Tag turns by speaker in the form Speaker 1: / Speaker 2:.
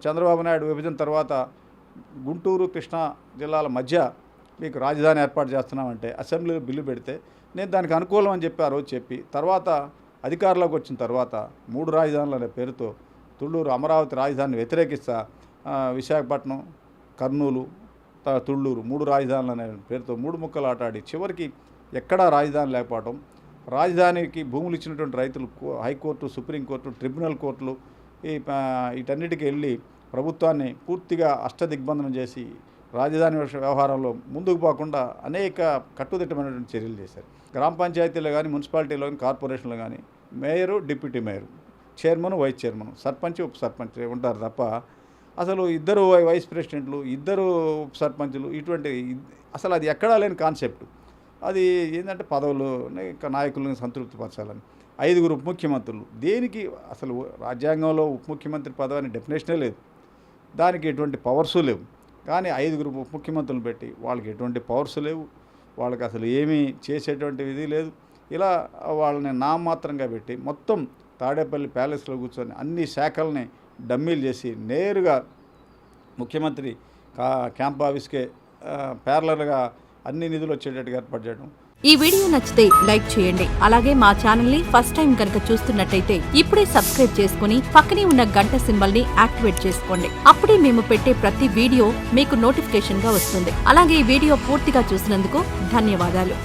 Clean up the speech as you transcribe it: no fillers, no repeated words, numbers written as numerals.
Speaker 1: చంద్రబాబు నాయుడు విభజన తర్వాత గుంటూరు కృష్ణా జిల్లాల మధ్య మీకు రాజధాని ఏర్పాటు చేస్తున్నామంటే అసెంబ్లీలో బిల్లు పెడితే నేను దానికి అనుకూలం అని చెప్పి ఆ రోజు చెప్పి తర్వాత అధికారంలోకి వచ్చిన తర్వాత 3 రాజధానులు అనే పేరుతో తుళ్ళూరు అమరావతి రాజధానిని వ్యతిరేకిస్తా విశాఖపట్నం కర్నూలు తుళ్ళూరు 3 రాజధానులు అనే పేరుతో 3 ముక్కలు ఆటాడి చివరికి ఎక్కడా రాజధాని లేకపోవడం, రాజధానికి భూములు ఇచ్చినటువంటి రైతులు హైకోర్టు, సుప్రీంకోర్టు, ట్రిబ్యునల్ కోర్టులు వీటన్నిటికీ వెళ్ళి ప్రభుత్వాన్ని పూర్తిగా అష్టదిగ్బంధనం చేసి రాజధాని వ్యవహారంలో ముందుకు పోకుండా అనేక కట్టుదిట్టమైనటువంటి చర్యలు చేశారు. గ్రామ పంచాయతీలో కానీ, మున్సిపాలిటీలో కానీ, కార్పొరేషన్లో కానీ mayor, deputy mayor, chairman, vice chairman, sarpanch, ఉప సర్పంచ్ ఉంటారు తప్ప అసలు 2 వైస్ ప్రెసిడెంట్లు, 2 ఉప సర్పంచులు ఇటువంటి అసలు అది ఎక్కడా లేని కాన్సెప్ట్. అది ఏంటంటే పదవులు నాయకులను సంతృప్తిపరచాలని 5 ఉప ముఖ్యమంత్రులు. దేనికి అసలు రాజ్యాంగంలో ఉప ముఖ్యమంత్రి పదవి అనే డెఫినేషనే లేదు, దానికి ఎటువంటి పవర్సు లేవు. కానీ 5 ఉప ముఖ్యమంత్రులు పెట్టి వాళ్ళకి ఎటువంటి పవర్స్ లేవు, వాళ్ళకి అసలు ఏమీ చేసేటువంటి విధి లేదు. ఇలా వాళ్ళని నామమాత్రంగా పెట్టి మొత్తం తాడేపల్లి ప్యాలెస్లో కూర్చొని అన్ని శాఖల్ని డమ్మీలు చేసి నేరుగా ముఖ్యమంత్రి క్యాంప్ ఆఫీస్కే ప్యారలర్గా అన్ని నిధులు వచ్చేటట్టుగా ఏర్పాటు చేయడం.
Speaker 2: ఈ వీడియో నచ్చితే లైక్ చేయండి. అలాగే మా ఛానల్ ని ఫస్ట్ టైం కనుక చూస్తున్నట్టయితే ఇప్పుడే సబ్స్క్రైబ్ చేసుకుని పక్కనే ఉన్న గంట సింబల్ ని యాక్టివేట్ చేసుకోండి. అప్పుడే మేము పెట్టే ప్రతి వీడియో మీకు నోటిఫికేషన్ గా వస్తుంది. అలాగే ఈ వీడియో పూర్తిగా చూసినందుకు ధన్యవాదాలు.